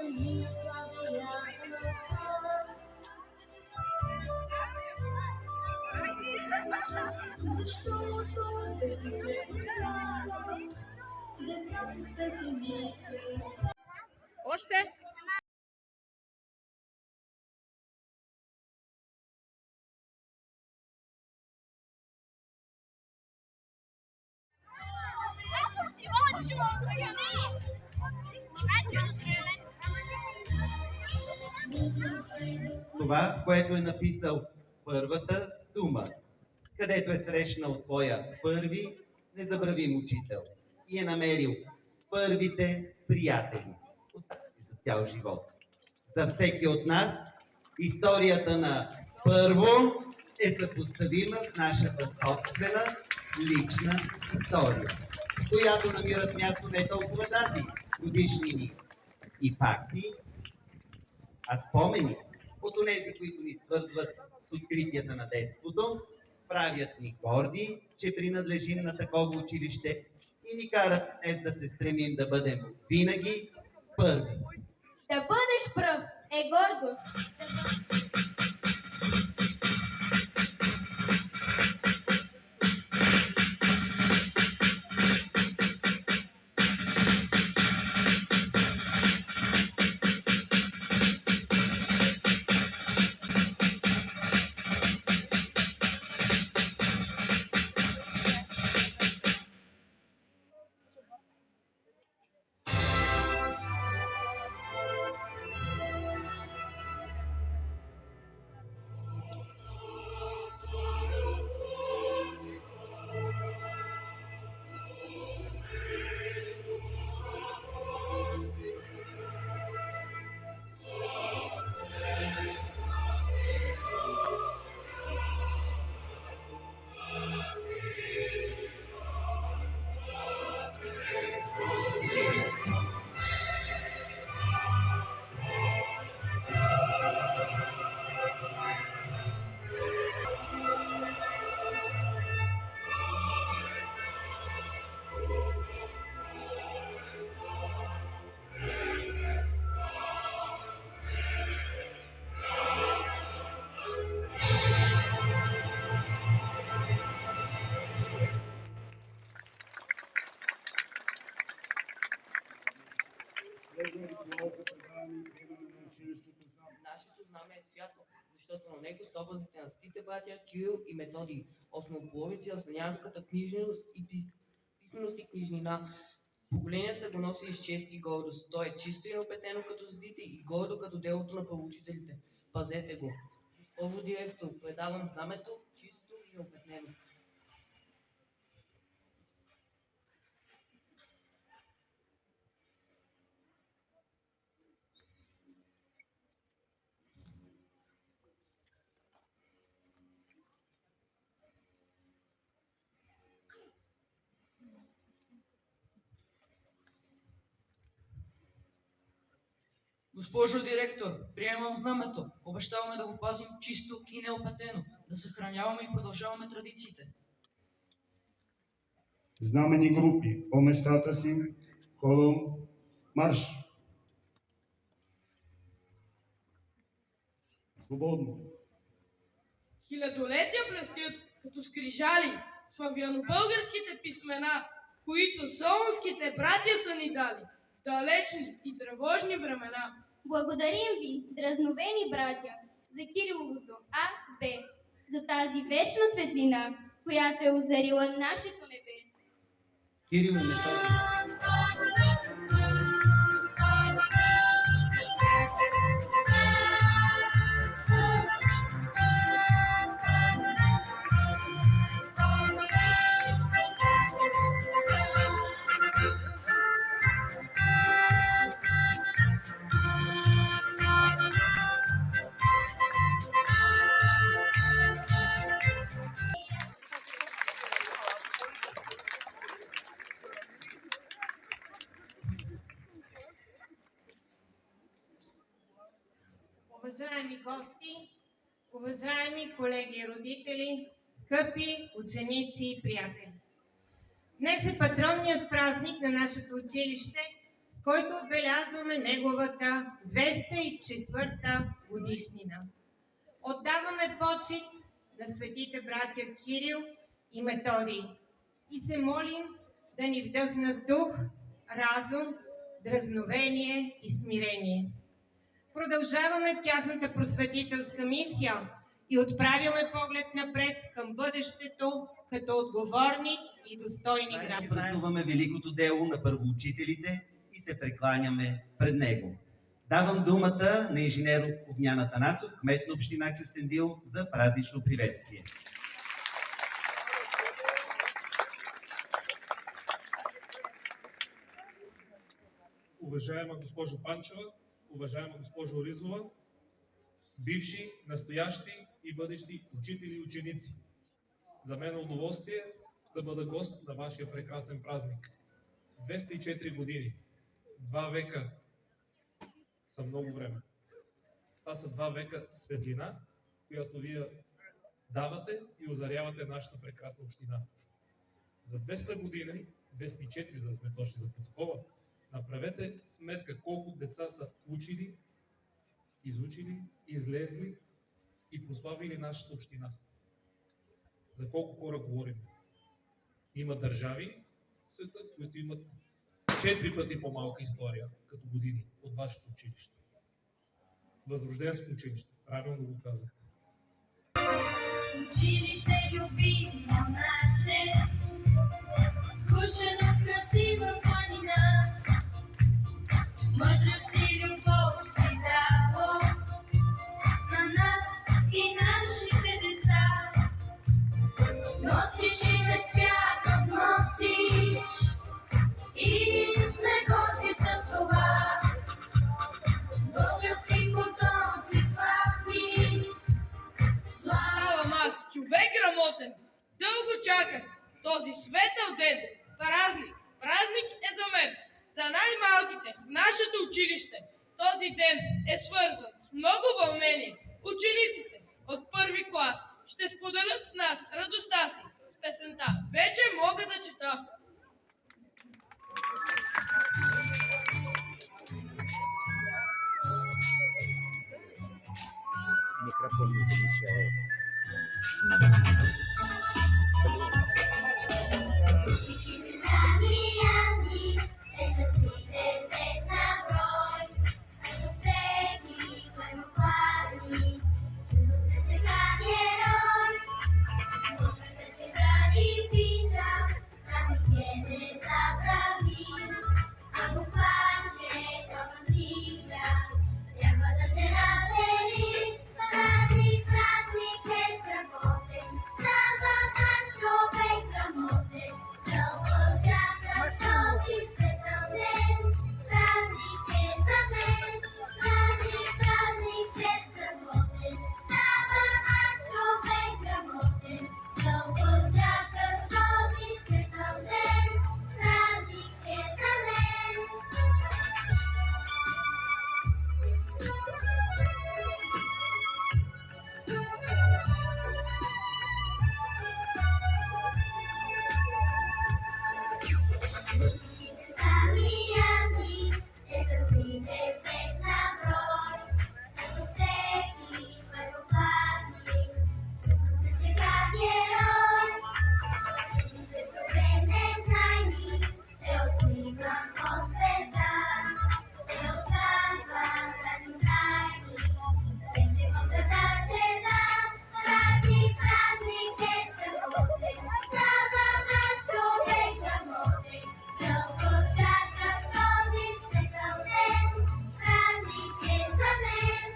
ни наслаждая сон. Защото те си след деца с песен сърца. Още? Това, в което е написал първата дума, където е срещнал своя първи незабравим учител и е намерил първите приятели, останали за цял живот. За всеки от нас историята на първо е съпоставима с нашата собствена лична история, в която намират място не толкова дати, годишнини и факти, а спомени от онези, които ни свързват с откритията на детството, правят ни горди, че принадлежим на такова училище и ни карат днес да се стремим да бъдем винаги първи. Да бъдеш пръв е гордост. Нашето знаме е свято, защото на него са образите на светите братя Кирил и Методий, основоположници на славянската книжност и писменост и книжнина. Поколения са го носили с чест и гордост. То е чисто и неопетено като звездите и гордо като делото на правоучителите. Пазете го. Госпожо директор, предавам знамето чисто и неопетнено. Госпожо директор, приемам знамето. Обещаваме да го пазим чисто и неопетено, да съхраняваме и продължаваме традициите. Знамени групи по местата си, колон, марш! Свободно! Хилядолетия блестят като скрижали славянобългарските писмена, които солунските братя са ни дали в далечни и тревожни времена. Благодарим ви, дразновени братя, за Кириловото А, Б, за тази вечна светлина, която е озарила нашето небе. Кирил и Методий. Уважаеми гости, уважаеми колеги и родители, скъпи ученици и приятели! Днес е патронният празник на нашето училище който отбелязваме неговата 204-та годишнина. Отдаваме почит на светите братя Кирил и Методий и се молим да ни вдъхнат дух, разум, дръзновение и смирение. Продължаваме тяхната просветителска мисия и отправяме поглед напред към бъдещето като отговорни и достойни Заедно граждани. празнуваме великото дело на първоучителите и се прекланяме пред него. Давам думата на инженер Огнян Атанасов, кмет на община Кюстендил, за празнично приветствие. Уважаема госпожо Панчева, уважаема госпожо Ризова, бивши, настоящи и бъдещи учители и ученици. За мен е удоволствие да бъда гост на вашия прекрасен празник. 204 години, 2 века са много време. Това са 2 века светлина, която вие давате и озарявате нашата прекрасна община. За 200 години, 204 за да сме точни за протокола, направете сметка колко деца са учили, изучили, излезли и прославили нашата община. За колко хора говорим? Има държави в света, които имат 4 пъти по-малка история като години от вашето училище. Възрожденско училище, правилно го казахте. Училище любимо наше, скушено в красива планина, мъдрост и любов си дало на нас и нашите деца. Носиш и не свят носиш и сме горди с това. С български потомци славни, Ставам аз, човек грамотен, дълго чаках този светъл ден. Празник е за мен, за най-малките в нашето училище. Този ден е свързан с много вълнение. Учениците от първи клас ще споделят с нас радостта си с песента "Вече мога да чета". Микрофон не замечал. всичките знани ясни, те са 30 на брой. Като всеки първокласник, чувствам се сега герой. Мога да чета и пиша, празник е незабравим. Ако плаче, то въздиша, трябва да се раздели. Празник е страхотен, става наш човек грамотен. Дълго чакам този светъл ден, празник е за мен. Празник е страхотен, става наш човек грамотен. Дълго чакам този светъл ден, празник е за мен. Всичките сами ясни, те са 30 на брой. Като всеки първокласник, чувствам се сега герой. Чувствам се добре незнайни, ще откривам по света. Ще отказвам разни тайни, вече мога да чета. Празник е страхотен, става наш човек грамотен. Дълго чаках този светъл ден, празник е за мен.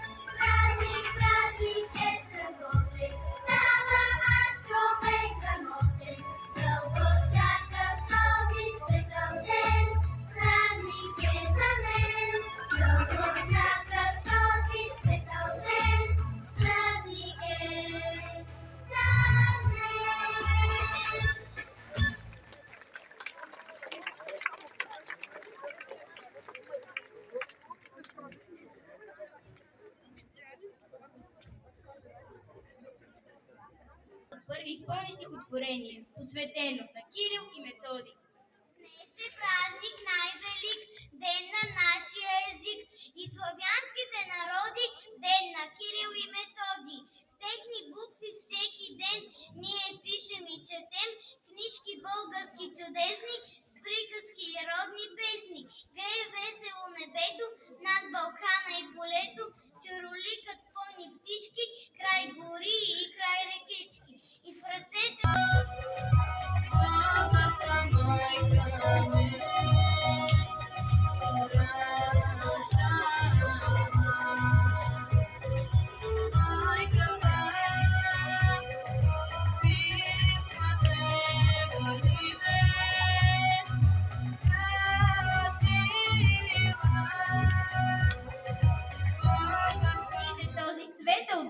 Празник е страхотен, става наш човек грамотен. Дълго чаках този светъл ден, празник е за мен. Дълго чаках този светъл ден, празник е за мен. Първи изпълни стихотворение, посветено на Кирил и Методий. Днес е празник най-велик, ден на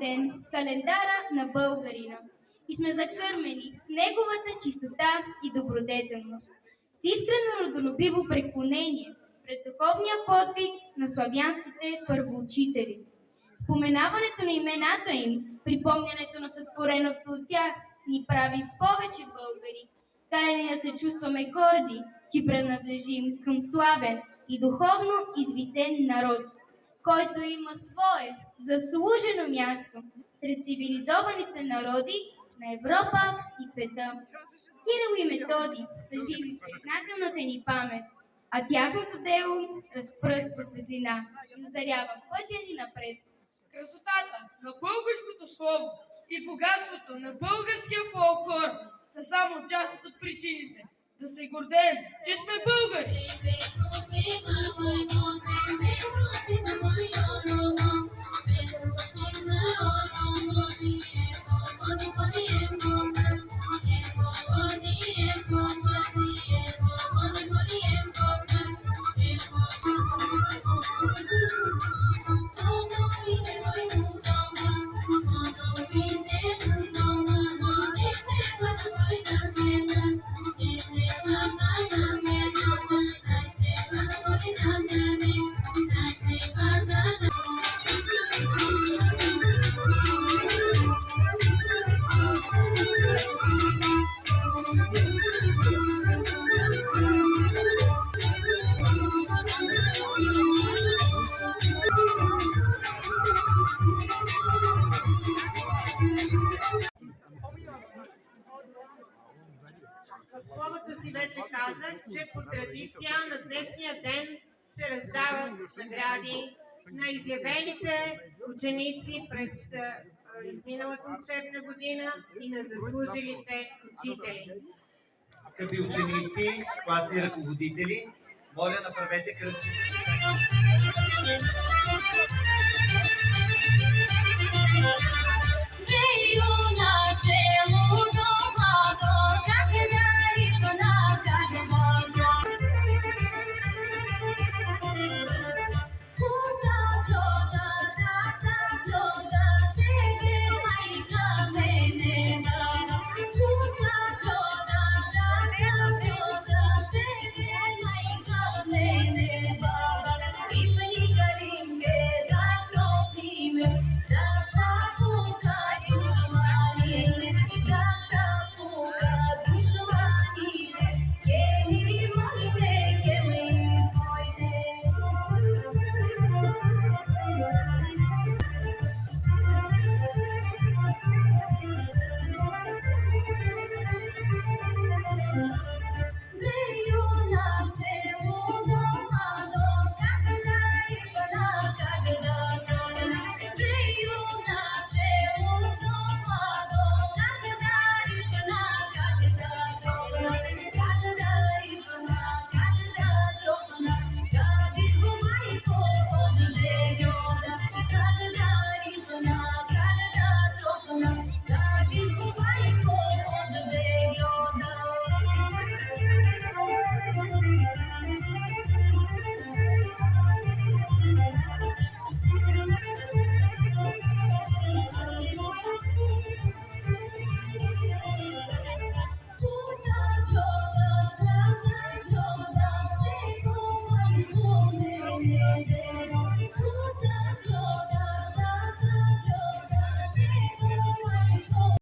ден в календара на българина и сме закърмени с неговата чистота и добродетелност, с искрено родолюбиво преклонение пред духовния подвиг на славянските първоучители. Споменаването на имената им, припомнянето на сътвореното от тях ни прави повече българи, карани да се чувстваме горди, че принадлежим към славен и духовно извисен народ, който има свое заслужено място сред цивилизованите народи на Европа и света. Кирил и Методий са живи в признателната ни памет, а тяхното дело разпръсква светлина и озарява пътя ни напред. Красотата на българското слово и богатството на българския фолклор са само част от причините да се гордеем, че сме българи. В словото си вече казах, че по традиция на днешния ден се раздават награди на изявените ученици през изминалата учебна година и на заслужилите учители. Скъпи ученици, класни ръководители, моля, направете кръче.